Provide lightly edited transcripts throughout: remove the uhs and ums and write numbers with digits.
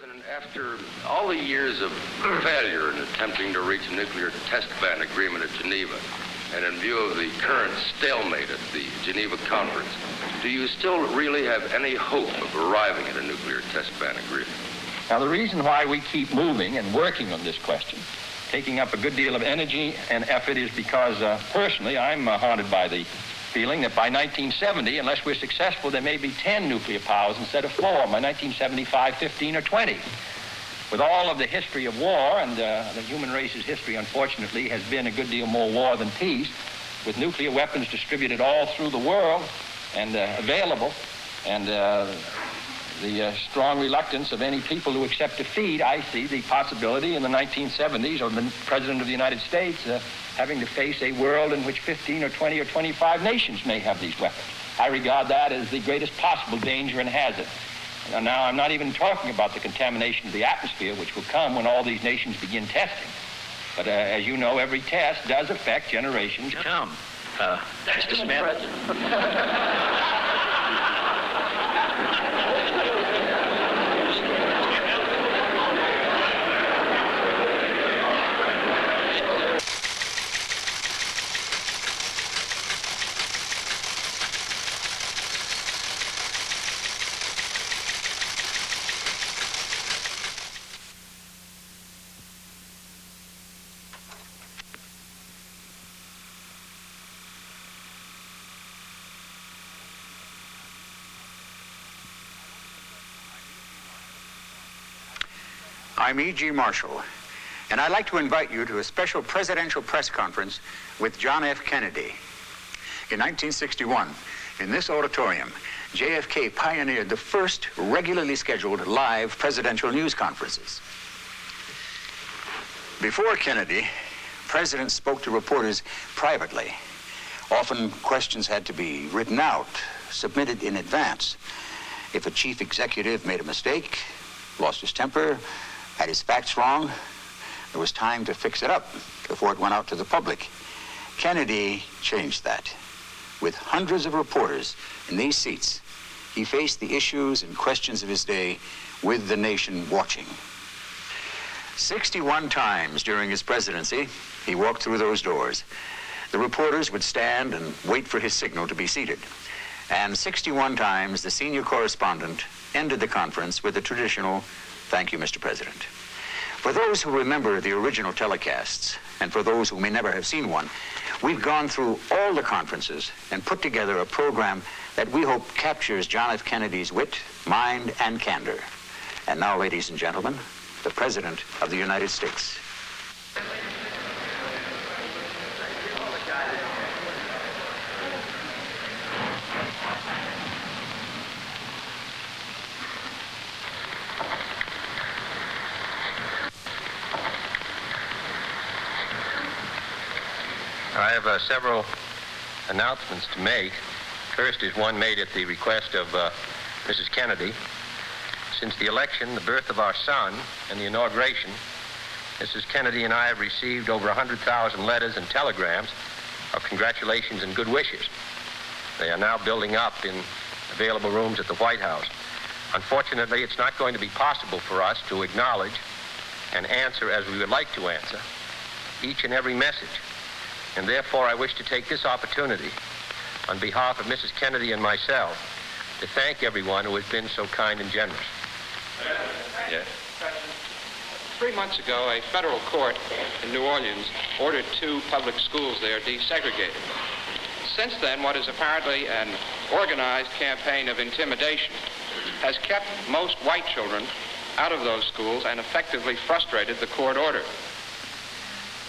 President, after all the years of failure in attempting to reach a nuclear test ban agreement at Geneva, and in view of the current stalemate at the Geneva conference, do you still really have any hope of arriving at a nuclear test ban agreement? Now, the reason why we keep moving and working on this question, taking up a good deal of energy and effort, is because personally I'm haunted by the feeling that by 1970, unless we're successful, there may be 10 nuclear powers instead of 4. By 1975, 15 or 20. With all of the history of war, and the human race's history, unfortunately, has been a good deal more war than peace, with nuclear weapons distributed all through the world and available, and the strong reluctance of any people who accept defeat, I see the possibility in the 1970s of the President of the United States having to face a world in which 15 or 20 or 25 nations may have these weapons. I regard that as the greatest possible danger and hazard. Now, I'm not even talking about the contamination of the atmosphere, which will come when all these nations begin testing. But as you know, every test does affect generations to come. Mr. Smith. I'm E.G. Marshall, and I'd like to invite you to a special presidential press conference with John F. Kennedy. In 1961, in this auditorium, JFK pioneered the first regularly scheduled live presidential news conferences. Before Kennedy, presidents spoke to reporters privately. Often questions had to be written out, submitted in advance. If a chief executive made a mistake, lost his temper, had his facts wrong, there was time to fix it up before it went out to the public. Kennedy changed that. With hundreds of reporters in these seats, he faced the issues and questions of his day with the nation watching. 61 times during his presidency, he walked through those doors. The reporters would stand and wait for his signal to be seated. And 61 times, the senior correspondent ended the conference with the traditional, "Thank you, Mr. President." For those who remember the original telecasts, and for those who may never have seen one, we've gone through all the conferences and put together a program that we hope captures John F. Kennedy's wit, mind, and candor. And now, ladies and gentlemen, the President of the United States. I have several announcements to make. First is one made at the request of Mrs. Kennedy. Since the election, the birth of our son, and the inauguration, Mrs. Kennedy and I have received over 100,000 letters and telegrams of congratulations and good wishes. They are now building up in available rooms at the White House. Unfortunately, it's not going to be possible for us to acknowledge and answer as we would like to answer each and every message. And therefore, I wish to take this opportunity on behalf of Mrs. Kennedy and myself to thank everyone who has been so kind and generous. Yes. 3 months ago, a federal court in New Orleans ordered 2 public schools there desegregated. Since then, what is apparently an organized campaign of intimidation has kept most white children out of those schools and effectively frustrated the court order.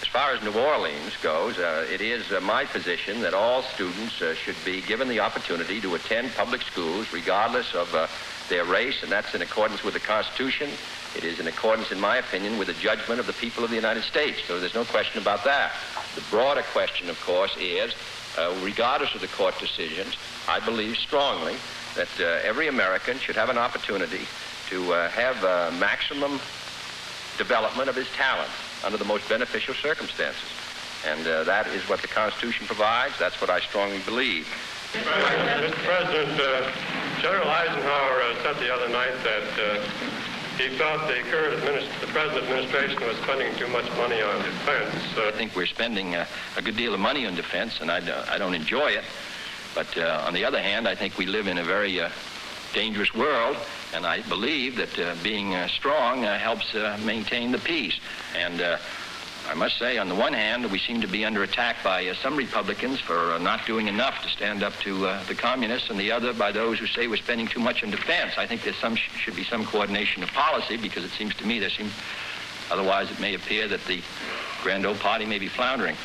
As far as New Orleans goes, it is my position that all students should be given the opportunity to attend public schools regardless of their race, and that's in accordance with the Constitution. It is in accordance, in my opinion, with the judgment of the people of the United States, so there's no question about that. The broader question, of course, is, regardless of the court decisions, I believe strongly that every American should have an opportunity to have maximum development of his talents under the most beneficial circumstances. And that is what the Constitution provides. That's what I strongly believe. Mr. President, General Eisenhower said the other night that he felt the the present administration was spending too much money on defense. I think we're spending a good deal of money on defense, and I don't enjoy it. But on the other hand, I think we live in a very dangerous world, and I believe that being strong helps maintain the peace. And I must say, on the one hand, we seem to be under attack by some Republicans for not doing enough to stand up to the communists, and the other by those who say we're spending too much on defense. I think there should be some coordination of policy, because it seems to me otherwise it may appear that the grand old party may be floundering.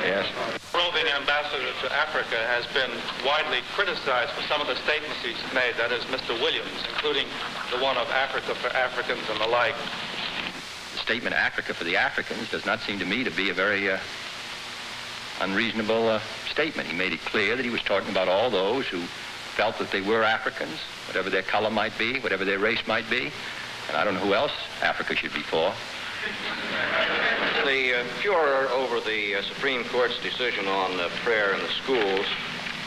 Yes. Worldvision ambassador to Africa has been widely criticized for some of the statements he's made, that is Mr. Williams, including the one of Africa for Africans and the like. The statement Africa for the Africans does not seem to me to be a very unreasonable statement. He made it clear that he was talking about all those who felt that they were Africans, whatever their color might be, whatever their race might be, and I don't know who else Africa should be for. The furor over the Supreme Court's decision on prayer in the schools,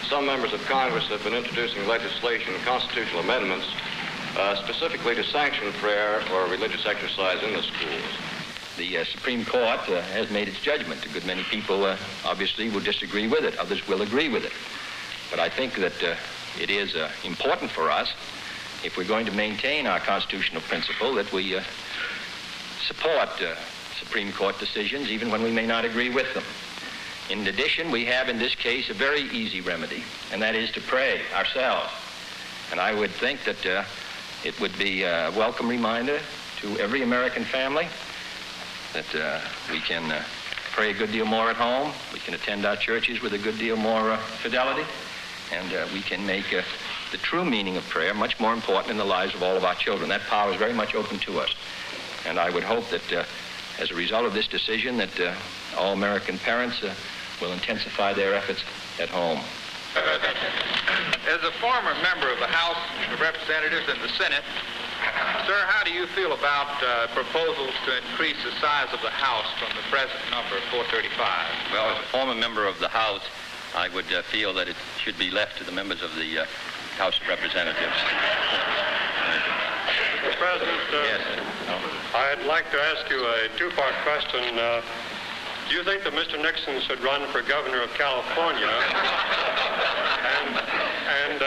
some members of Congress have been introducing legislation, constitutional amendments, specifically to sanction prayer or religious exercise in the schools. The Supreme Court has made its judgment. A good many people obviously will disagree with it. Others will agree with it. But I think that it is important for us, if we're going to maintain our constitutional principle, that we support Supreme Court decisions, even when we may not agree with them. In addition, we have in this case a very easy remedy, and that is to pray ourselves. And I would think that it would be a welcome reminder to every American family that we can pray a good deal more at home, we can attend our churches with a good deal more fidelity, and we can make the true meaning of prayer much more important in the lives of all of our children. That power is very much open to us. And I would hope that as a result of this decision that all American parents will intensify their efforts at home. As a former member of the House of Representatives and the Senate, sir, how do you feel about proposals to increase the size of the House from the present number, 435? Well, as a former member of the House, I would feel that it should be left to the members of the House of Representatives. Mr. President, Yes. I'd like to ask you a two-part question. Do you think that Mr. Nixon should run for governor of California? and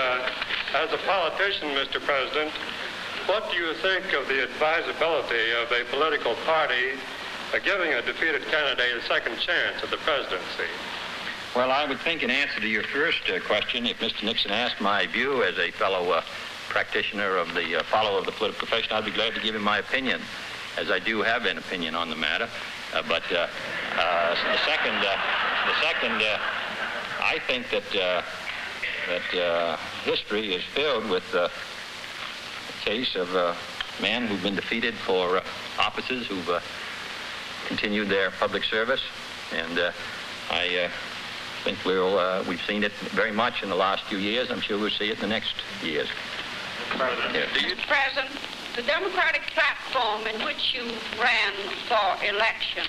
as a politician, Mr. President, what do you think of the advisability of a political party giving a defeated candidate a second chance at the presidency? Well, I would think in answer to your first question, if Mr. Nixon asked my view as a fellow practitioner of the follower of the political profession, I'd be glad to give him my opinion, as I do have an opinion on the matter. But the second, I think that history is filled with the case of men who've been defeated for offices, who've continued their public service, and I think we've seen it very much in the last few years. I'm sure we'll see it in the next years. Mr. President, the Democratic platform in which you ran for election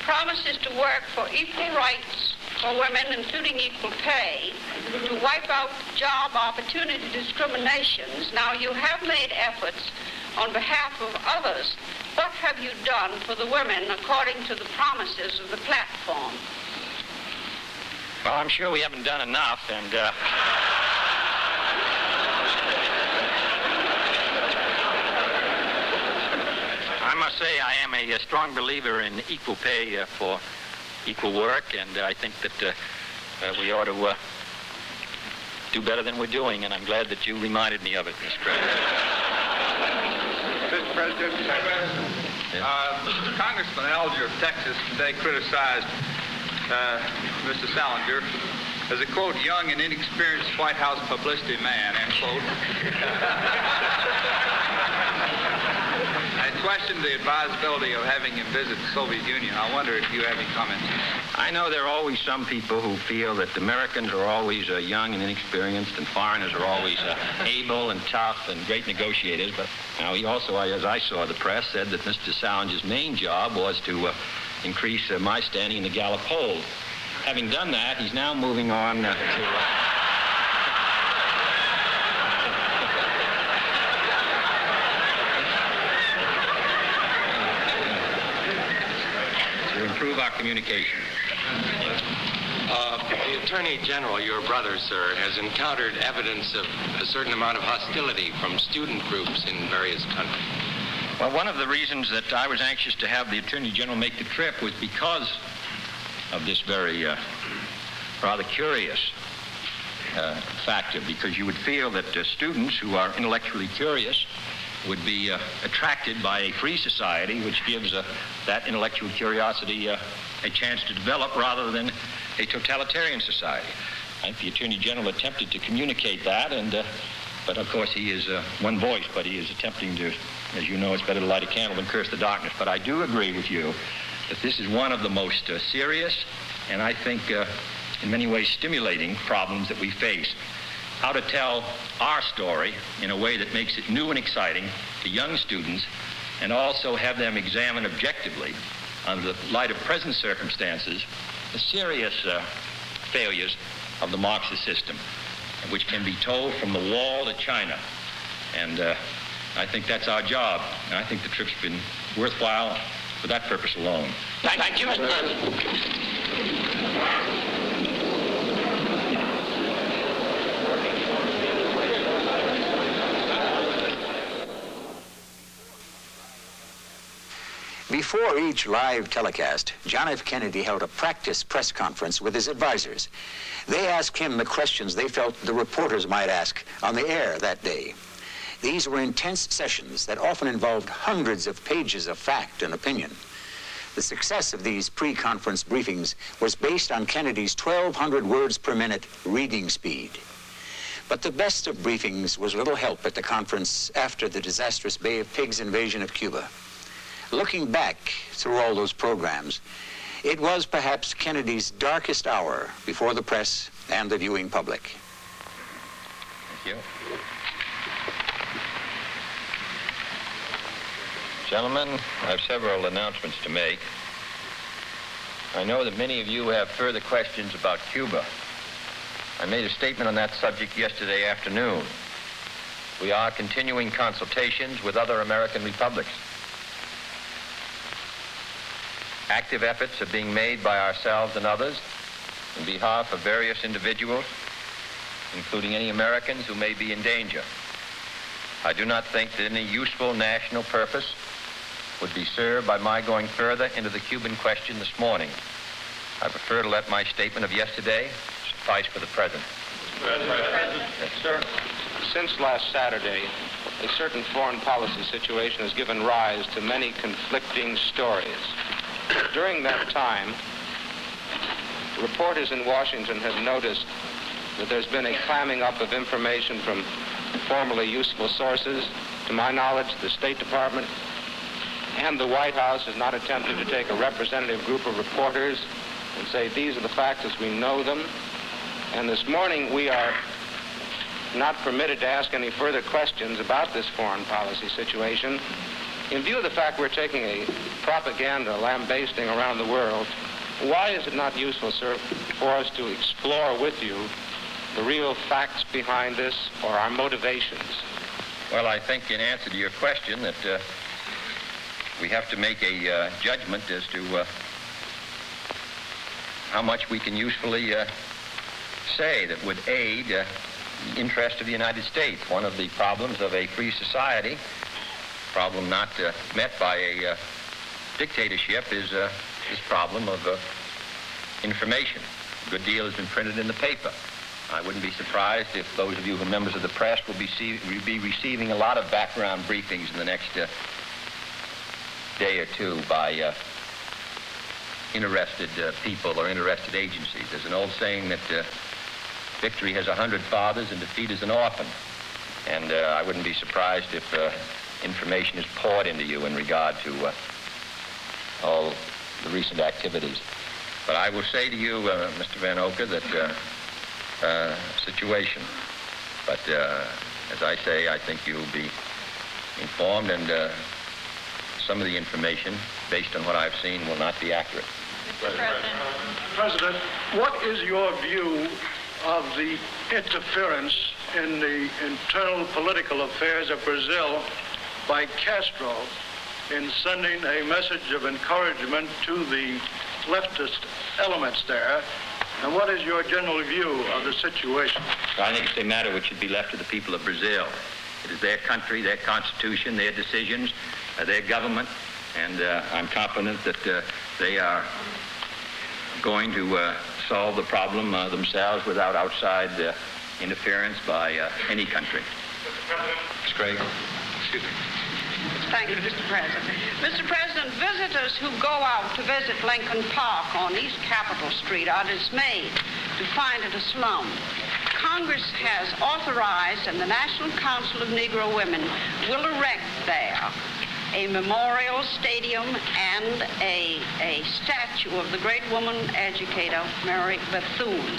promises to work for equal rights for women, including equal pay, to wipe out job opportunity discriminations. Now, you have made efforts on behalf of others. What have you done for the women according to the promises of the platform? Well, I'm sure we haven't done enough, and I must say I am a strong believer in equal pay for equal work, and I think that we ought to do better than we're doing, and I'm glad that you reminded me of it, Mr. President. Mr. President, Congressman Alger of Texas today criticized Mr. Salinger as a, quote, young and inexperienced White House publicity man, end quote. I questioned the advisability of having him visit the Soviet Union. I wonder if you have any comments. I know there are always some people who feel that Americans are always young and inexperienced, and foreigners are always able and tough and great negotiators. But now he also, as I saw the press, said that Mr. Salinger's main job was to increase my standing in the Gallup poll. Having done that, he's now moving on to... improve our communication. The Attorney General, your brother, sir, has encountered evidence of a certain amount of hostility from student groups in various countries. Well, one of the reasons that I was anxious to have the Attorney General make the trip was because of this very rather curious factor, because you would feel that students who are intellectually curious would be attracted by a free society which gives that intellectual curiosity a chance to develop rather than a totalitarian society. I think the Attorney General attempted to communicate that, but of course he is one voice, but he is attempting to, as you know, it's better to light a candle than curse the darkness. But I do agree with you that this is one of the most serious and I think in many ways stimulating problems that we face. How to tell our story in a way that makes it new and exciting to young students, and also have them examine objectively, under the light of present circumstances, the serious failures of the Marxist system, which can be told from the wall to China. And I think that's our job. And I think the trip's been worthwhile for that purpose alone. Thank you, Mr. President. Before each live telecast, John F. Kennedy held a practice press conference with his advisors. They asked him the questions they felt the reporters might ask on the air that day. These were intense sessions that often involved hundreds of pages of fact and opinion. The success of these pre-conference briefings was based on Kennedy's 1,200 words per minute reading speed. But the best of briefings was little help at the conference after the disastrous Bay of Pigs invasion of Cuba. Looking back through all those programs, it was perhaps Kennedy's darkest hour before the press and the viewing public. Thank you. Gentlemen, I have several announcements to make. I know that many of you have further questions about Cuba. I made a statement on that subject yesterday afternoon. We are continuing consultations with other American republics. Active efforts are being made by ourselves and others on behalf of various individuals, including any Americans who may be in danger. I do not think that any useful national purpose would be served by my going further into the Cuban question this morning. I prefer to let my statement of yesterday suffice for the present. Yes, sir. Since last Saturday, a certain foreign policy situation has given rise to many conflicting stories. During that time, reporters in Washington have noticed that there's been a clamming up of information from formerly useful sources. To my knowledge, the State Department and the White House has not attempted to take a representative group of reporters and say, these are the facts as we know them. And this morning, we are not permitted to ask any further questions about this foreign policy situation. In view of the fact we're taking a propaganda lambasting around the world, why is it not useful, sir, for us to explore with you the real facts behind this or our motivations? Well, I think in answer to your question that we have to make a judgment as to how much we can usefully say that would aid the interest of the United States. One of the problems of a free society, problem not met by a dictatorship, is this problem of information. A good deal has been printed in the paper. I wouldn't be surprised if those of you who are members of the press will be receiving a lot of background briefings in the next day or two by interested people or interested agencies. There's an old saying that victory has 100 fathers and defeat is an orphan. And I wouldn't be surprised if information is poured into you in regard to all the recent activities. But I will say to you, Mr. Van Oker, that situation. But as I say, I think you'll be informed, and some of the information, based on what I've seen, will not be accurate. President, what is your view of the interference in the internal political affairs of Brazil by Castro in sending a message of encouragement to the leftist elements there? And what is your general view of the situation? I think it's a matter which should be left to the people of Brazil. It is their country, their constitution, their decisions, their government, and I'm confident that they are going to solve the problem themselves without outside interference by any country. Ms. Craig. Excuse me. Thank you, Mr. President. Mr. President, visitors who go out to visit Lincoln Park on East Capitol Street are dismayed to find it a slum. Congress has authorized, and the National Council of Negro Women will erect there a memorial stadium and a statue of the great woman educator, Mary Bethune.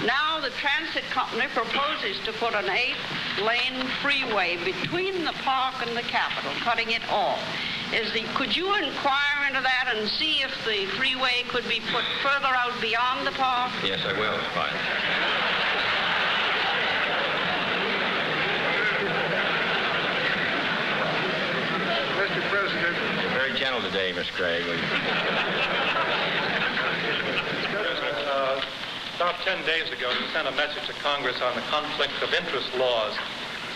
Now the transit company proposes to put an 8-lane freeway between the park and the Capitol, cutting it off. Could you inquire into that and see if the freeway could be put further out beyond the park? Yes, I will. Fine. Mr. President. You're very gentle today, Miss Craig. About 10 days ago, you sent a message to Congress on the conflict of interest laws.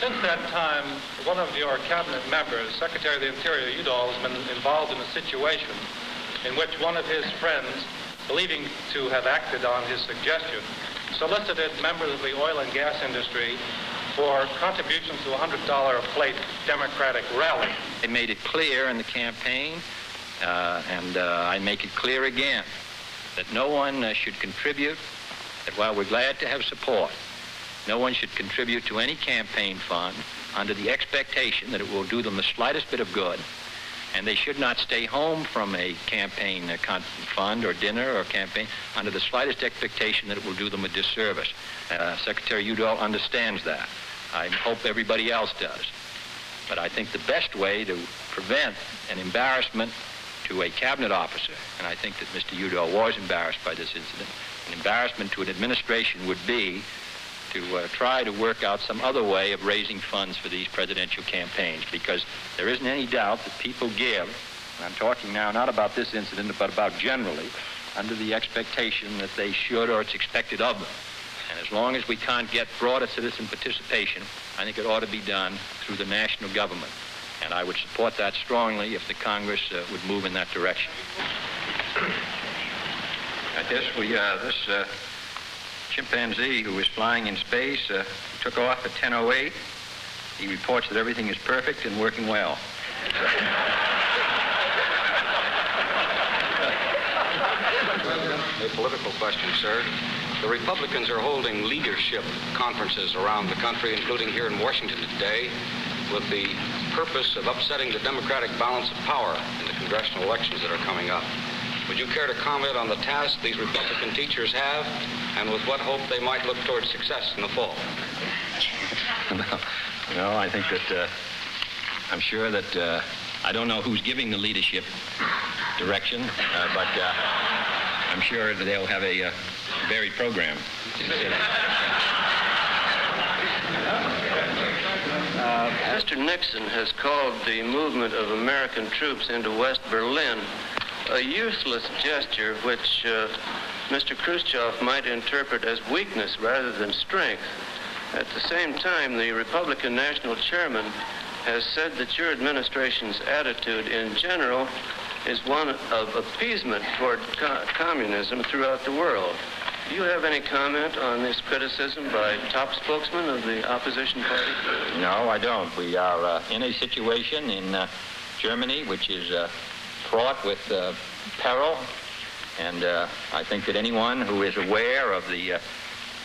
Since that time, one of your cabinet members, Secretary of the Interior Udall, has been involved in a situation in which one of his friends, believing to have acted on his suggestion, solicited members of the oil and gas industry for contributions to a $100 a plate Democratic rally. They made it clear in the campaign, and I make it clear again, that no one should contribute, that while we're glad to have support, no one should contribute to any campaign fund under the expectation that it will do them the slightest bit of good, and they should not stay home from a campaign fund or dinner or campaign under the slightest expectation that it will do them a disservice. Secretary Udall understands that. I hope everybody else does. But I think the best way to prevent an embarrassment to a cabinet officer, and I think that Mr. Udall was embarrassed by this incident, an embarrassment to an administration would be to try to work out some other way of raising funds for these presidential campaigns, because there isn't any doubt that people give, and I'm talking now not about this incident, but about generally, under the expectation that they should or it's expected of them. And as long as we can't get broader citizen participation, I think it ought to be done through the national government. And I would support that strongly if the Congress would move in that direction. I guess this chimpanzee who was flying in space took off at 10:08. He reports that everything is perfect and working well. A political question, sir. The Republicans are holding leadership conferences around the country, including here in Washington today, with the purpose of upsetting the democratic balance of power in the congressional elections that are coming up. Would you care to comment on the task these Republican teachers have, and with what hope they might look towards success in the fall? No, I think that I'm sure that I don't know who's giving the leadership direction, but I'm sure that they'll have a varied program. Mr. Nixon has called the movement of American troops into West Berlin a useless gesture which Mr. Khrushchev might interpret as weakness rather than strength. At the same time, the Republican National Chairman has said that your administration's attitude in general is one of appeasement toward communism throughout the world. Do you have any comment on this criticism by top spokesmen of the opposition party? No, I don't. We are in a situation in Germany which is fraught with peril, and I think that anyone who is aware of the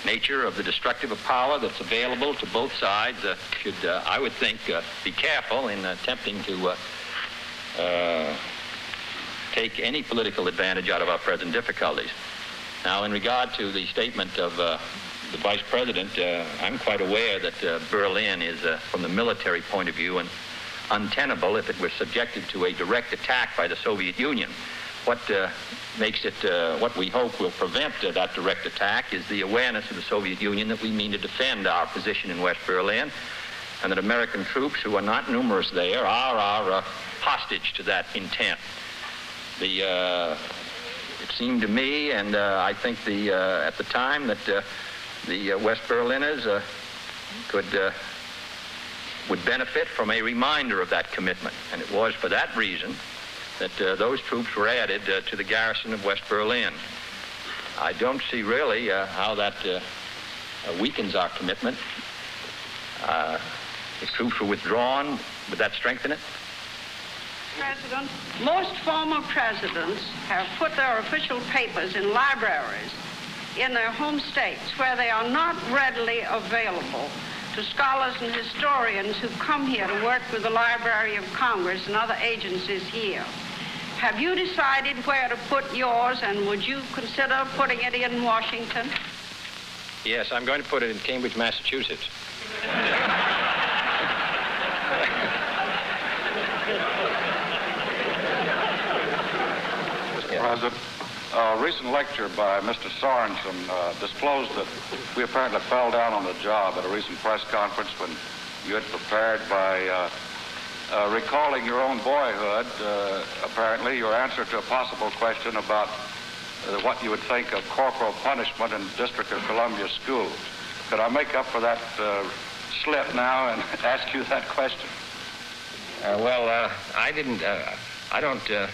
nature of the destructive power that's available to both sides should, I would think, be careful in attempting to take any political advantage out of our present difficulties. Now, in regard to the statement of the Vice President, I'm quite aware that Berlin is, from the military point of view, untenable if it were subjected to a direct attack by the Soviet Union. What makes it, what we hope will prevent that direct attack is the awareness of the Soviet Union that we mean to defend our position in West Berlin, and that American troops, who are not numerous there, are our hostage to that intent. It seemed to me, and I think at the time, that the West Berliners would benefit from a reminder of that commitment. And it was for that reason that those troops were added to the garrison of West Berlin. I don't see really how that weakens our commitment. If troops were withdrawn, would that strengthen it? President, most former presidents have put their official papers in libraries in their home states where they are not readily available to scholars and historians who come here to work with the Library of Congress and other agencies here. Have you decided where to put yours, and would you consider putting it in Washington? Yes, I'm going to put it in Cambridge, Massachusetts. Mr. President, a recent lecture by Mr. Sorensen disclosed that we apparently fell down on the job at a recent press conference when you had prepared by recalling your own boyhood, apparently, your answer to a possible question about what you would think of corporal punishment in the District of Columbia schools. Could I make up for that slip now and ask you that question? I didn't, I don't know.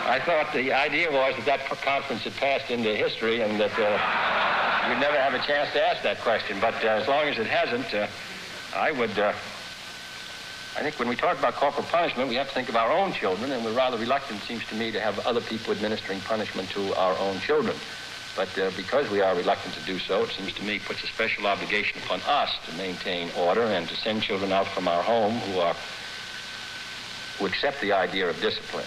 I thought the idea was that conference had passed into history and that we'd never have a chance to ask that question. But as long as it hasn't, I think when we talk about corporal punishment, we have to think of our own children, and we're rather reluctant, it seems to me, to have other people administering punishment to our own children. But because we are reluctant to do so, it seems to me puts a special obligation upon us to maintain order and to send children out from our home who accept the idea of discipline.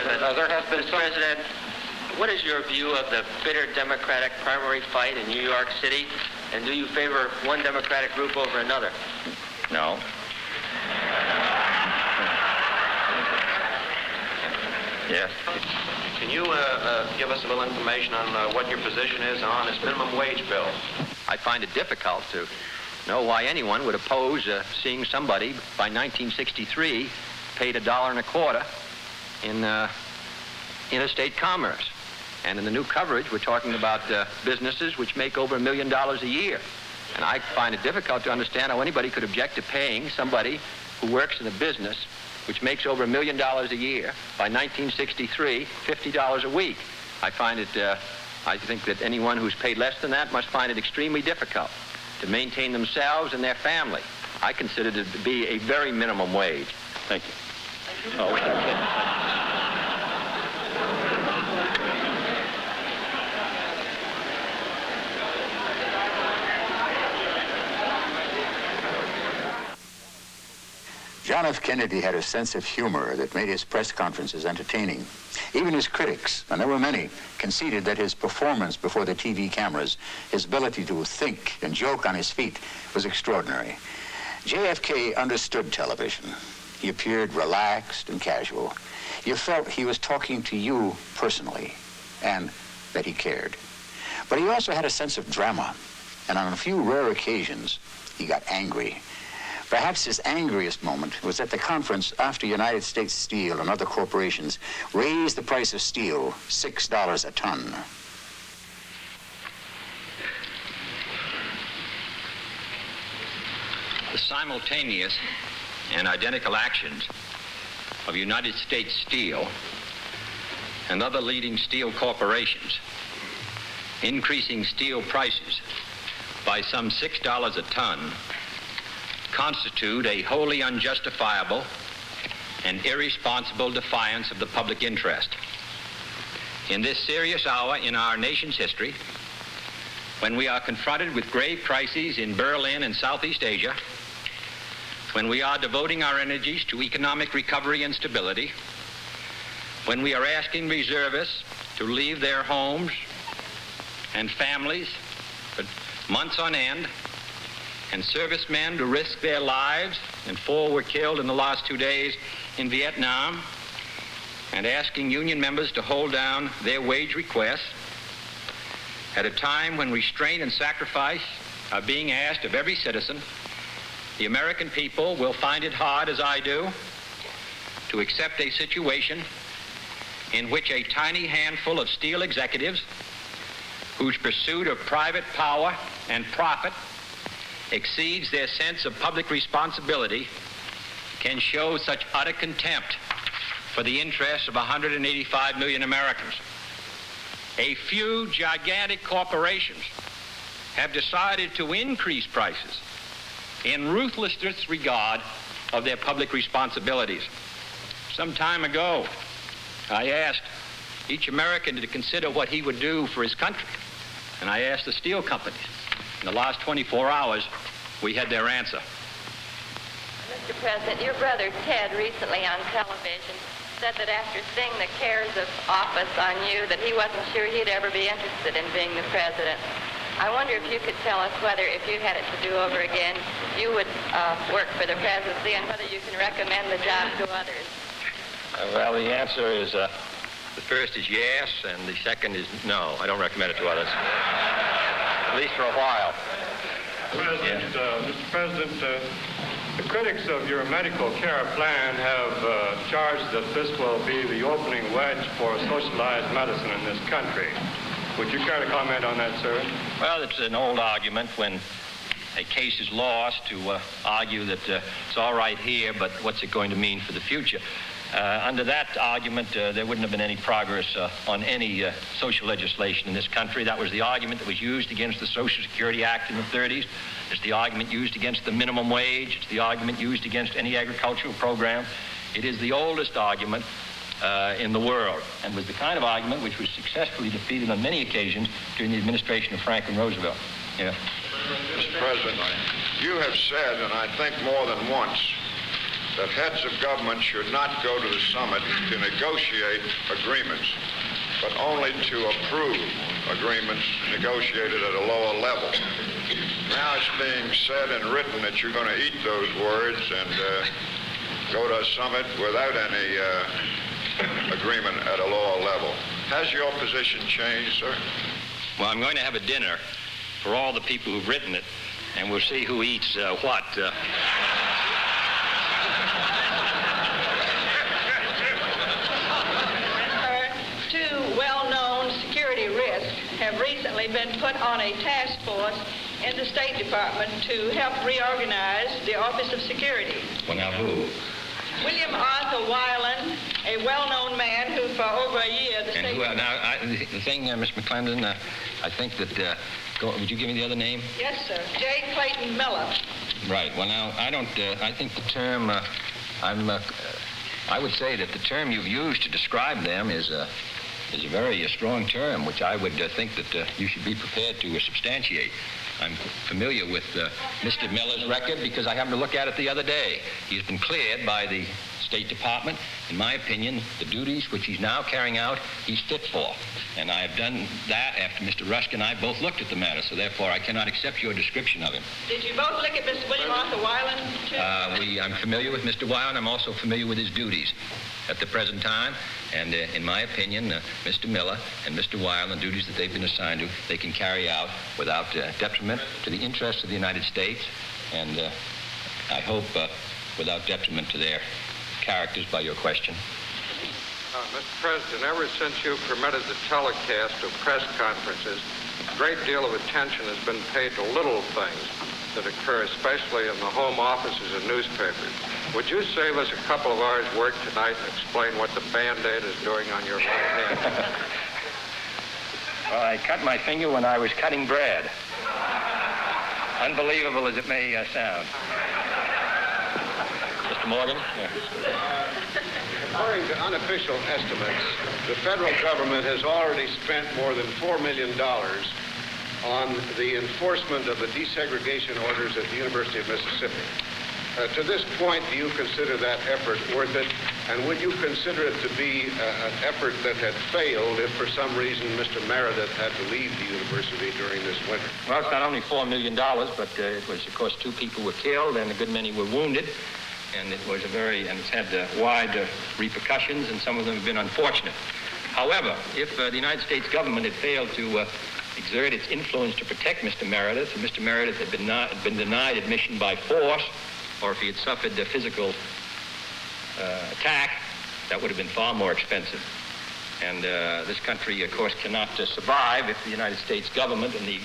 There has been, President, what is your view of the bitter Democratic primary fight in New York City, and do you favor one Democratic group over another? No. Yes. Can you give us a little information on what your position is on this minimum wage bill? I find it difficult to know why anyone would oppose seeing somebody by 1963 paid $1.25 in interstate commerce. And in the new coverage, we're talking about businesses which make over $1 million a year. And I find it difficult to understand how anybody could object to paying somebody who works in a business which makes over $1 million a year by 1963, $50 a week. I think that anyone who's paid less than that must find it extremely difficult to maintain themselves and their family. I consider it to be a very minimum wage. Thank you. Oh, John F. Kennedy had a sense of humor that made his press conferences entertaining. Even his critics, and there were many, conceded that his performance before the TV cameras, his ability to think and joke on his feet, was extraordinary. JFK understood television. He appeared relaxed and casual. You felt he was talking to you personally, and that he cared. But he also had a sense of drama, and on a few rare occasions, he got angry. Perhaps his angriest moment was at the conference after United States Steel and other corporations raised the price of steel $6 a ton. The simultaneous and identical actions of United States Steel and other leading steel corporations increasing steel prices by some $6 a ton constitute a wholly unjustifiable and irresponsible defiance of the public interest. In this serious hour in our nation's history, when we are confronted with grave crises in Berlin and Southeast Asia, when we are devoting our energies to economic recovery and stability, when we are asking reservists to leave their homes and families for months on end, and servicemen to risk their lives, and 4 were killed in the last 2 days in Vietnam, and asking union members to hold down their wage requests, at a time when restraint and sacrifice are being asked of every citizen, the American people will find it hard, as I do, to accept a situation in which a tiny handful of steel executives whose pursuit of private power and profit exceeds their sense of public responsibility can show such utter contempt for the interests of 185 million Americans. A few gigantic corporations have decided to increase prices in ruthless disregard of their public responsibilities. Some time ago, I asked each American to consider what he would do for his country, and I asked the steel companies. In the last 24 hours, we had their answer. Mr. President, your brother Ted recently on television said that after seeing the cares of office on you, that he wasn't sure he'd ever be interested in being the president. I wonder if you could tell us whether, if you had it to do over again, you would work for the presidency, and whether you can recommend the job to others. Well, the answer is, the first is yes, and the second is no. I don't recommend it to others, at least for a while. Mr. President, the critics of your medical care plan have charged that this will be the opening wedge for socialized medicine in this country. Would you care to comment on that, sir? Well, it's an old argument when a case is lost to argue that it's all right here, but what's it going to mean for the future? Under that argument, there wouldn't have been any progress on any social legislation in this country. That was the argument that was used against the Social Security Act in the 30s. It's the argument used against the minimum wage. It's the argument used against any agricultural program. It is the oldest argument in the world, and was the kind of argument which was successfully defeated on many occasions during the administration of Franklin Roosevelt. Yeah. Mr. President, you have said, and I think more than once, that heads of government should not go to the summit to negotiate agreements, but only to approve agreements negotiated at a lower level. Now it's being said and written that you're going to eat those words and go to a summit without any agreement at a lower level. Has your position changed, sir? Well, I'm going to have a dinner for all the people who've written it, and we'll see who eats what. Two well-known security risks have recently been put on a task force in the State Department to help reorganize the Office of Security. Well, now who? William Arthur Weiland, a well-known man who for over a year... The thing, Miss McClendon, I think that... would you give me the other name? Yes, sir. J. Clayton Miller. Right. Well, now, I don't... I think the term... I would say that the term you've used to describe them is a very strong term, which I would think that you should be prepared to substantiate. I'm familiar with Mr. Miller's record because I happened to look at it the other day. He's been cleared by the State Department. In my opinion, the duties which he's now carrying out, he's fit for. And I have done that after Mr. Rusk and I both looked at the matter, so therefore I cannot accept your description of him. Did you both look at Mr. William Arthur Weiland, too? I'm familiar with Mr. Weiland. I'm also familiar with his duties at the present time. And in my opinion, Mr. Miller and Mr. Weiland, the duties that they've been assigned to, they can carry out without detriment to the interests of the United States, and I hope without detriment to their characters by your question. Mr. President, ever since you permitted the telecast of press conferences, a great deal of attention has been paid to little things that occur, especially in the home offices of newspapers. Would you save us a couple of hours' work tonight and explain what the Band-Aid is doing on your right hand? Well, I cut my finger when I was cutting bread. Unbelievable as it may sound. Mr. Morgan? Yeah. According to unofficial estimates, the federal government has already spent more than $4 million on the enforcement of the desegregation orders at the University of Mississippi. To this point, do you consider that effort worth it? And would you consider it to be an effort that had failed if for some reason Mr. Meredith had to leave the university during this winter? Well, it's not only $4 million, but it was, of course, 2 people were killed and a good many were wounded. And it was it's had wide repercussions, and some of them have been unfortunate. However, if the United States government had failed to exert its influence to protect Mr. Meredith, and Mr. Meredith had been denied admission by force, or if he had suffered a physical attack, that would have been far more expensive. And this country, of course, cannot survive if the United States government and the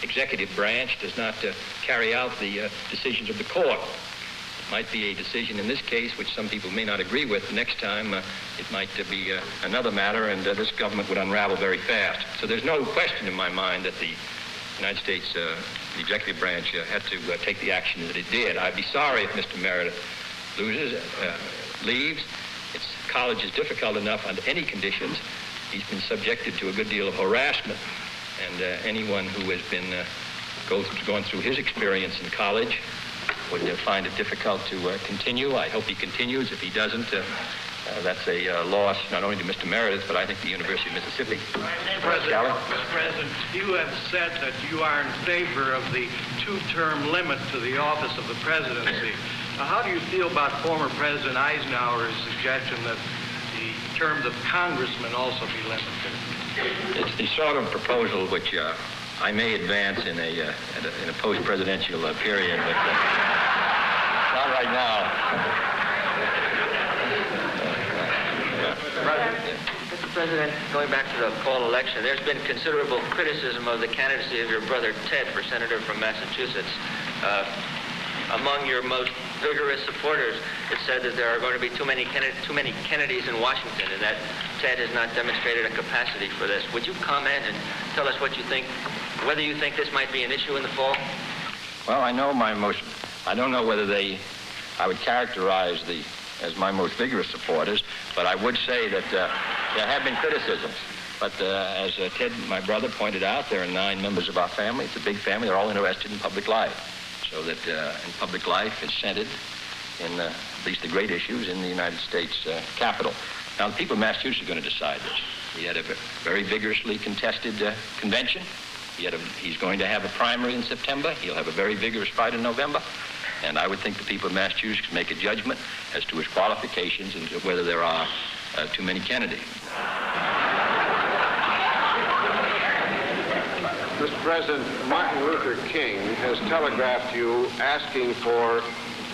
executive branch does not carry out the decisions of the court. It might be a decision in this case which some people may not agree with. The next time it might be another matter, and this government would unravel very fast. So there's no question in my mind that the United States, the executive branch, had to take the action that it did. I'd be sorry if Mr. Meredith leaves. College is difficult enough under any conditions. He's been subjected to a good deal of harassment, and anyone who has been gone through his experience in college would find it difficult to continue. I hope he continues. If he doesn't, that's a loss not only to Mr. Meredith, but I think the University of Mississippi. Mr. President, you have said that you are in favor of the two-term limit to the office of the presidency. Now, how do you feel about former President Eisenhower's suggestion that the terms of congressmen also be limited? It's the sort of proposal which I may advance in a post-presidential period, but not right now. Mr. President, going back to the fall election, there's been considerable criticism of the candidacy of your brother Ted for senator from Massachusetts. Among your most vigorous supporters, it said that there are going to be too many Kennedys in Washington, and that Ted has not demonstrated a capacity for this. Would you comment and tell us what you think, whether you think this might be an issue in the fall? Well, I don't know whether I would characterize as my most vigorous supporters, but I would say that there have been criticisms. But as Ted, my brother, pointed out, there are 9 members of our family. It's a big family. They're all interested in public life. So that in public life is centered in at least the great issues in the United States Capitol. Now, the people of Massachusetts are going to decide this. We had a very vigorously contested convention. He's going to have a primary in September. He'll have a very vigorous fight in November. And I would think the people of Massachusetts can make a judgment as to his qualifications and whether there are too many Kennedys. Mr. President, Martin Luther King has telegraphed you asking for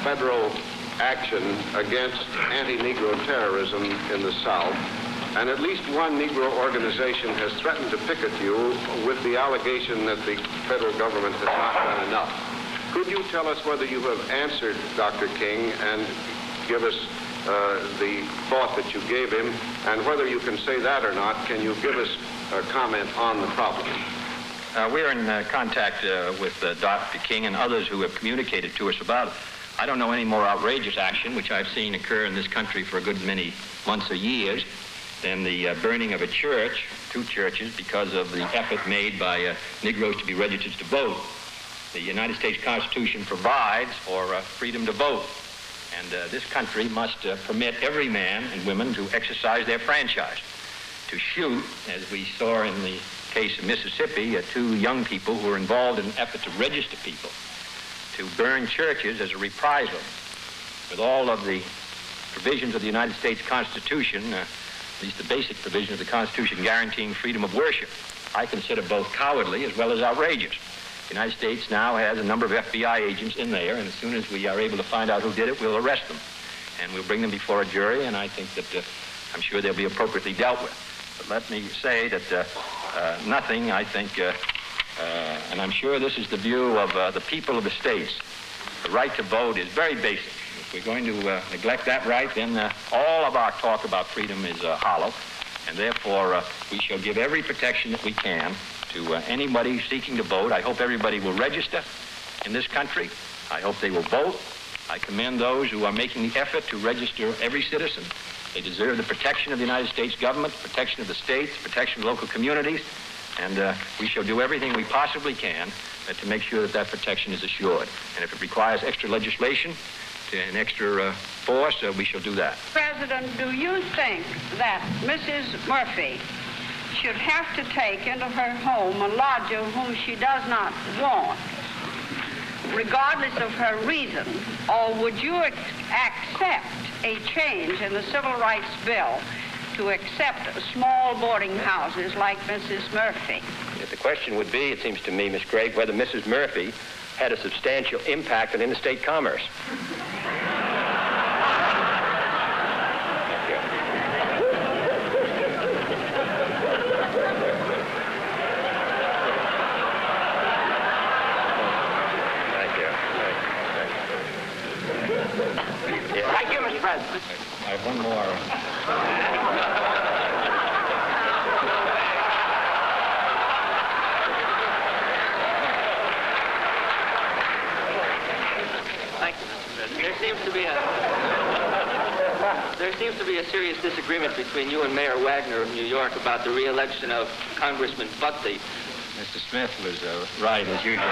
federal action against anti-Negro terrorism in the South, and at least one Negro organization has threatened to picket you with the allegation that the federal government has not done enough. Could you tell us whether you have answered Dr. King and give us the thought that you gave him, and whether you can say that or not, can you give us a comment on the problem? We're in contact with Dr. King and others who have communicated to us about it. I don't know any more outrageous action, which I've seen occur in this country for a good many months or years, than the burning of a church, 2 churches, because of the effort made by Negroes to be registered to vote. The United States Constitution provides for freedom to vote, and this country must permit every man and woman to exercise their franchise. To shoot, as we saw in the case of Mississippi, 2 young people who were involved in an effort to register people, to burn churches as a reprisal, with all of the provisions of the United States Constitution, at least the basic provision of the Constitution guaranteeing freedom of worship, I consider both cowardly as well as outrageous. The United States now has a number of FBI agents in there, and as soon as we are able to find out who did it, we'll arrest them. And we'll bring them before a jury, and I think that I'm sure they'll be appropriately dealt with. But let me say that nothing, I think, and I'm sure this is the view of the people of the states, the right to vote is very basic. If we're going to neglect that right, then all of our talk about freedom is hollow, and therefore we shall give every protection that we can to anybody seeking to vote. I hope everybody will register in this country. I hope they will vote. I commend those who are making the effort to register every citizen. They deserve the protection of the United States government, protection of the states, protection of local communities, and we shall do everything we possibly can to make sure that that protection is assured. And if it requires extra legislation and extra force, we shall do that. President, do you think that Mrs. Murphy should have to take into her home a lodger whom she does not want, regardless of her reason, or would you accept a change in the Civil Rights Bill to accept small boarding houses like Mrs. Murphy? If the question would be, it seems to me, Miss Gregg, whether Mrs. Murphy had a substantial impact on interstate commerce. Thank you, Mr. President. I have one more. Thank you, Mr. President. There seems to be a serious disagreement between you and Mayor Wagner of New York about the re-election of Congressman Buckley. Mr. Smith was right, as usual.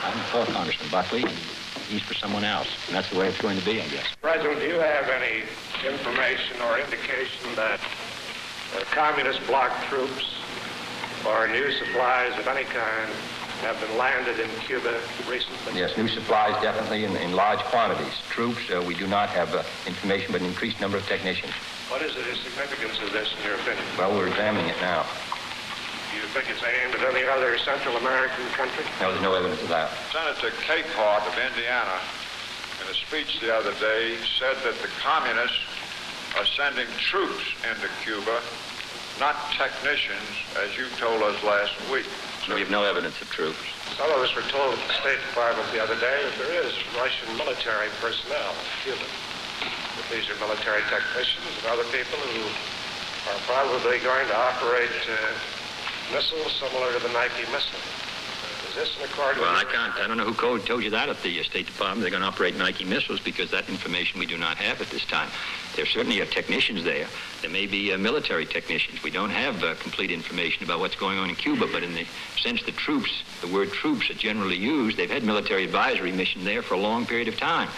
I'm for Congressman Buckley, and he's for someone else. And that's the way it's going to be, I guess. President, do you have any information or indication that communist bloc troops or new supplies of any kind have been landed in Cuba recently? Yes, new supplies definitely in large quantities. Troops, we do not have information, but an increased number of technicians. What is the significance of this, in your opinion? Well, we're examining it now. Do you think it's aimed at any other Central American country? No, there's no evidence of that. Senator Capehart of Indiana, in a speech the other day, said that the communists are sending troops into Cuba, not technicians, as you told us last week. We have no evidence of troops. Some of us were told at the State Department the other day that there is Russian military personnel in Cuba. That these are military technicians and other people who are probably going to operate missiles similar to the Nike missile. Is this in accord with... Well, I don't know who told you that at the State Department. They're going to operate Nike missiles because that information we do not have at this time. There certainly are technicians there. There may be military technicians. We don't have complete information about what's going on in Cuba, but in the sense that troops, the word troops are generally used, they've had military advisory mission there for a long period of time.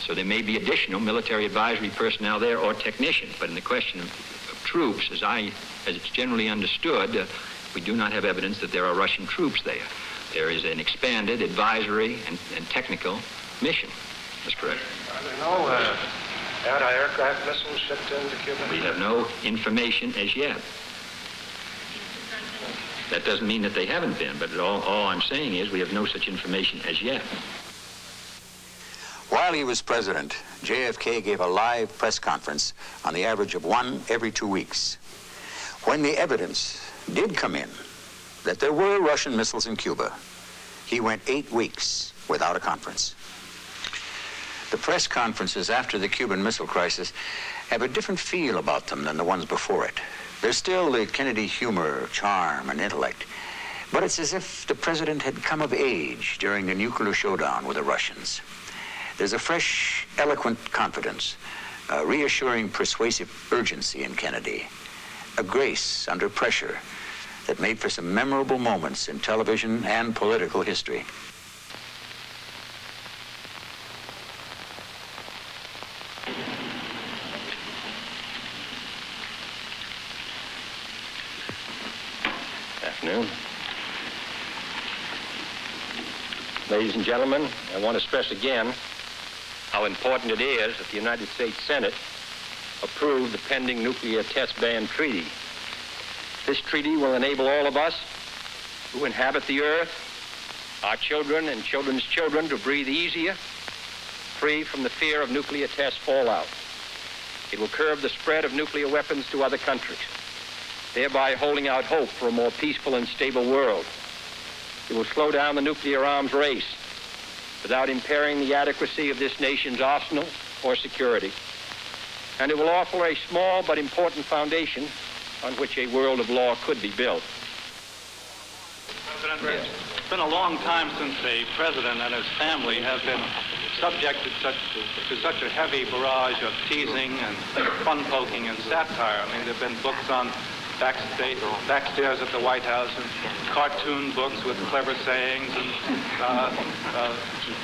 So there may be additional military advisory personnel there or technicians. But in the question of troops, as it's generally understood, we do not have evidence that there are Russian troops there. There is an expanded advisory and technical mission. That's correct. Are there no anti-aircraft missiles shipped into Cuba? We have no information as yet. That doesn't mean that they haven't been, but all I'm saying is we have no such information as yet. While he was president, JFK gave a live press conference on the average of one every 2 weeks. When the evidence did come in that there were Russian missiles in Cuba, he went 8 weeks without a conference. The press conferences after the Cuban Missile Crisis have a different feel about them than the ones before it. There's still the Kennedy humor, charm, and intellect, but it's as if the president had come of age during the nuclear showdown with the Russians. There's a fresh, eloquent confidence, a reassuring, persuasive urgency in Kennedy, a grace under pressure that made for some memorable moments in television and political history. Afternoon. Ladies and gentlemen, I want to stress again how important it is that the United States Senate approve the pending nuclear test ban treaty. This treaty will enable all of us who inhabit the earth, our children and children's children, to breathe easier, free from the fear of nuclear test fallout. It will curb the spread of nuclear weapons to other countries, thereby holding out hope for a more peaceful and stable world. It will slow down the nuclear arms race without impairing the adequacy of this nation's arsenal or security. And it will offer a small but important foundation on which a world of law could be built. President, it's been a long time since a president and his family have been subjected to such a heavy barrage of teasing and fun-poking and satire. I mean, there have been books on backstairs at the White House and cartoon books with clever sayings and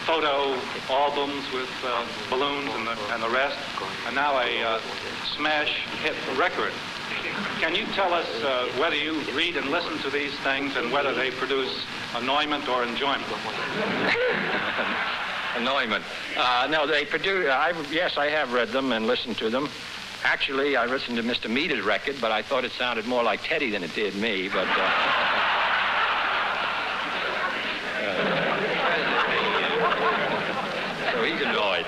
photo albums with balloons and the rest, and now a smash hit record. Can you tell us whether you read and listen to these things and whether they produce annoyment or enjoyment? Annoyment. No, they produce... yes, I have read them and listened to them. Actually, I listened to Mr. Meader's record, but I thought it sounded more like Teddy than it did me, but... so he's annoyed.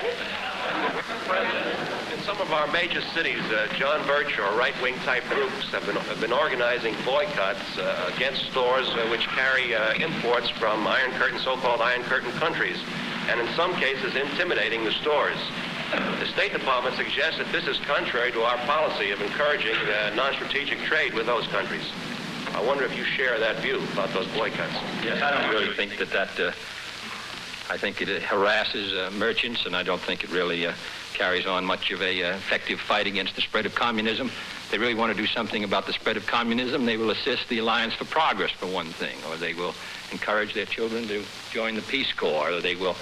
In some some of our major cities, John Birch or right-wing type groups have been organizing boycotts against stores which carry imports from so-called Iron Curtain countries, and in some cases intimidating the stores. The State Department suggests that this is contrary to our policy of encouraging non-strategic trade with those countries. I wonder if you share that view about those boycotts. Yes, I don't really think that I think it harasses merchants, and I don't think it really carries on much of a effective fight against the spread of communism. If they really want to do something about the spread of communism, they will assist the Alliance for Progress, for one thing, or they will encourage their children to join the Peace Corps, or they will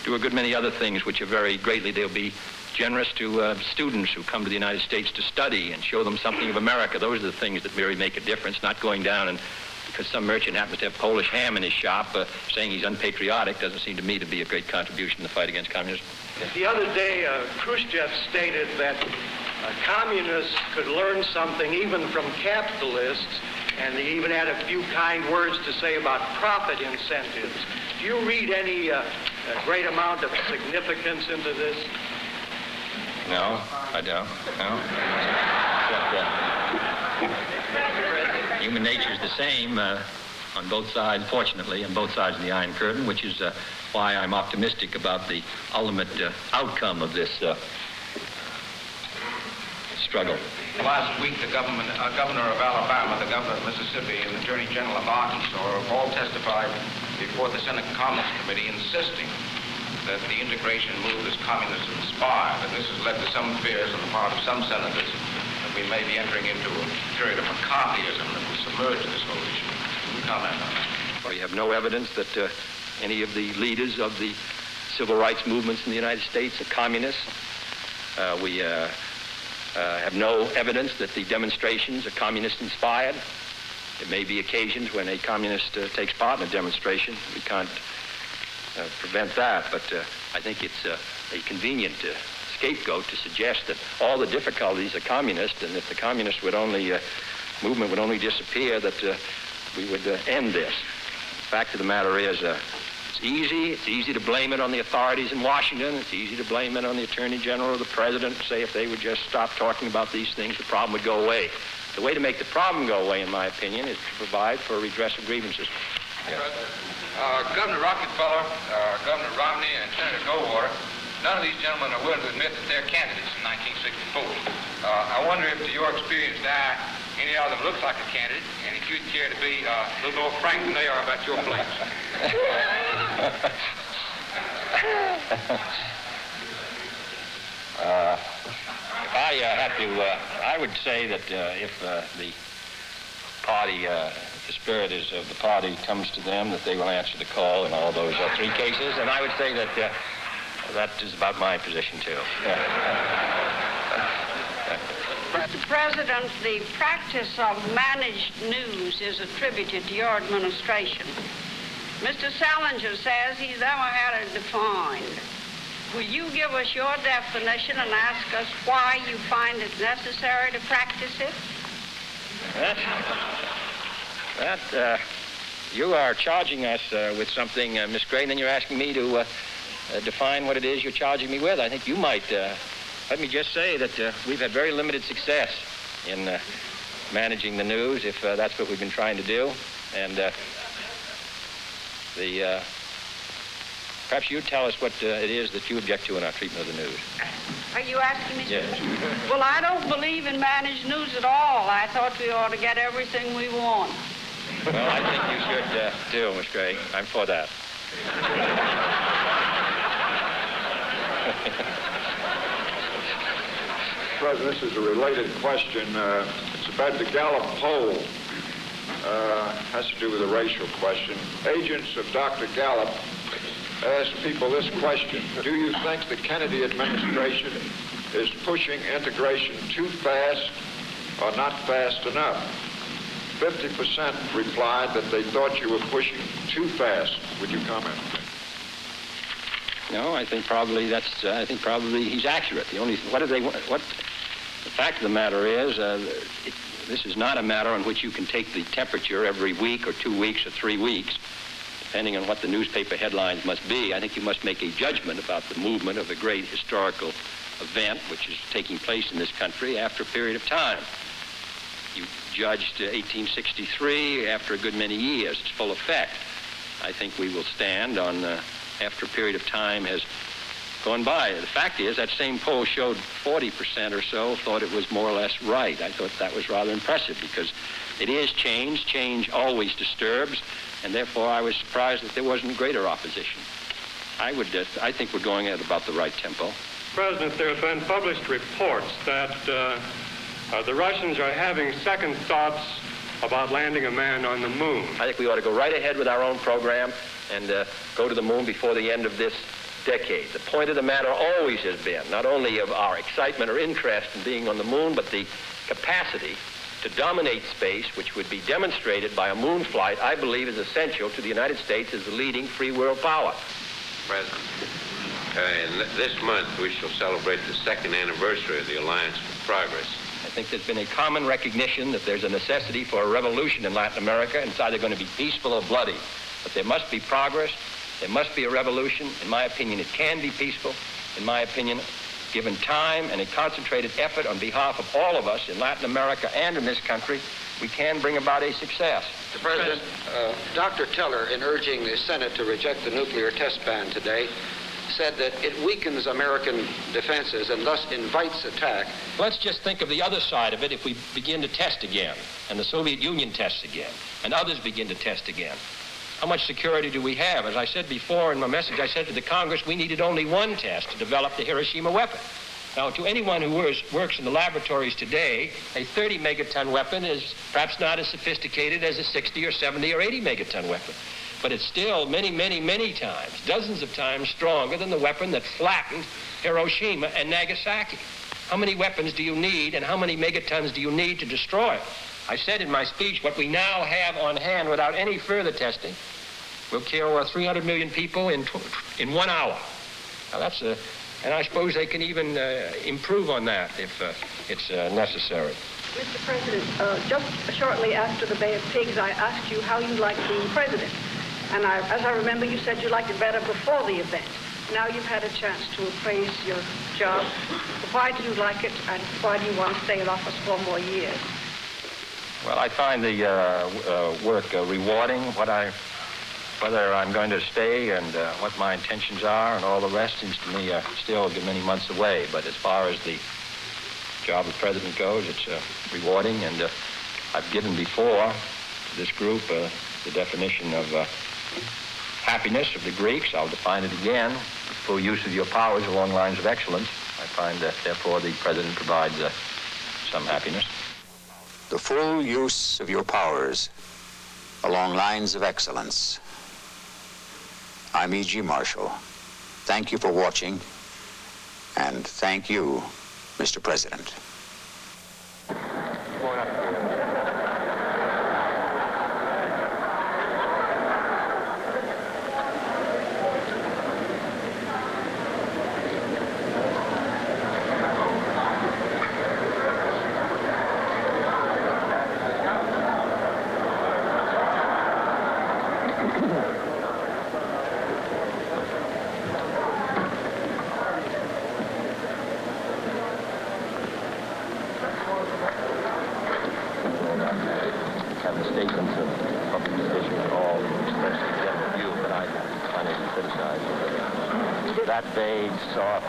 do a good many other things which are they'll be generous to students who come to the United States to study and show them something of America. Those are the things that really make a difference, not going down and because some merchant happens to have Polish ham in his shop, saying he's unpatriotic doesn't seem to me to be a great contribution in the fight against communism. The other day, Khrushchev stated that communists could learn something even from capitalists, and he even had a few kind words to say about profit incentives. Do you read any great amount of significance into this? No, I don't. No. Human nature is the same on both sides, fortunately, on both sides of the Iron Curtain, which is why I'm optimistic about the ultimate outcome of this struggle. Last week, the governor of Alabama, the governor of Mississippi, and the Attorney General of Arkansas have all testified before the Senate Commerce Committee insisting that the integration move is communism-inspired, and this has led to some fears on the part of some senators that we may be entering into a period of McCarthyism that will submerge this whole issue. Can you comment on that? We have no evidence that any of the leaders of the civil rights movements in the United States are communists. We have no evidence that the demonstrations are communist-inspired. There may be occasions when a communist takes part in a demonstration. We can't prevent that, but I think it's a convenient scapegoat to suggest that all the difficulties are communist, and if the communist movement would only disappear, that we would end this. The fact of the matter is, it's easy to blame it on the authorities in Washington. It's easy to blame it on the Attorney General or the President, say if they would just stop talking about these things, the problem would go away. The way to make the problem go away, in my opinion, is to provide for a redress of grievances. Yeah. Governor Rockefeller, Governor Romney, and Senator Goldwater, none of these gentlemen are willing to admit that they're candidates in 1964. I wonder if, to your experience now, any of them looks like a candidate, and if you'd care to be a little more frank than they are about your place. If I had to, I would say that if the party, the spirit is of the party comes to them, that they will answer the call in all those three cases, and I would say that that is about my position too. Mr. President, the practice of managed news is attributed to your administration. Mr. Salinger says he's never had it defined. Will you give us your definition and ask us why you find it necessary to practice it? You are charging us with something, Miss Gray, and then you're asking me to define what it is you're charging me with. I think you might. Let me just say that we've had very limited success in managing the news, if that's what we've been trying to do. And perhaps you tell us what it is that you object to in our treatment of the news. Are you asking me? Yes. Well, I don't believe in managed news at all. I thought we ought to get everything we want. Well, I think you should too, Miss Gray. I'm for that. President, this is a related question. It's about the Gallup poll. Has to do with a racial question. Agents of Dr. Gallup asked people this question: do you think the Kennedy administration is pushing integration too fast or not fast enough? 50% replied that they thought you were pushing too fast. Would you comment? No, I think probably he's accurate. The fact of the matter is, this is not a matter on which you can take the temperature every week or 2 weeks or 3 weeks, depending on what the newspaper headlines must be. I think you must make a judgment about the movement of a great historical event which is taking place in this country after a period of time. You judged 1863 after a good many years. Its full effect. I think we will stand on after a period of time has gone by. The fact is that same poll showed 40% or so thought it was more or less right. I thought that was rather impressive because it is change. Change always disturbs, and therefore I was surprised that there wasn't greater opposition. I think we're going at about the right tempo. President, there have been published reports that the Russians are having second thoughts about landing a man on the moon. I think we ought to go right ahead with our own program and go to the moon before the end of this decade. The point of the matter always has been not only of our excitement or interest in being on the moon, but the capacity to dominate space, which would be demonstrated by a moon flight, I believe is essential to the United States as the leading free world power. President, this month we shall celebrate the second anniversary of the Alliance for Progress. I think there's been a common recognition that there's a necessity for a revolution in Latin America, and it's either going to be peaceful or bloody. But there must be progress. There must be a revolution. In my opinion, it can be peaceful. In my opinion, given time and a concentrated effort on behalf of all of us in Latin America and in this country, we can bring about a success. Mr. President, Dr. Teller, in urging the Senate to reject the nuclear test ban today, said that it weakens American defenses and thus invites attack. Let's just think of the other side of it if we begin to test again, and the Soviet Union tests again, and others begin to test again. How much security do we have? As I said before in my message, I said to the Congress, we needed only one test to develop the Hiroshima weapon. Now, to anyone who works in the laboratories today, a 30 megaton weapon is perhaps not as sophisticated as a 60 or 70 or 80 megaton weapon. But it's still many, many, many times, dozens of times stronger than the weapon that flattened Hiroshima and Nagasaki. How many weapons do you need and how many megatons do you need to destroy it? I said in my speech, what we now have on hand without any further testing will kill 300 million people in 1 hour. Now that's and I suppose they can even improve on that if it's necessary. Mr. President, just shortly after the Bay of Pigs, I asked you how you liked being president. And as I remember, you said you liked it better before the event. Now you've had a chance to appraise your job. Why do you like it, and why do you want to stay in office 4 more years? Well, I find the work rewarding. Whether I'm going to stay and what my intentions are and all the rest seems to me still many months away. But as far as the job of president goes, it's rewarding. And I've given before to this group the definition of happiness of the Greeks. I'll define it again. The full use of your powers along lines of excellence. I find that, therefore, the president provides some happiness. The full use of your powers along lines of excellence. I'm E.G. Marshall. Thank you for watching, and thank you, Mr. President. That vague, soft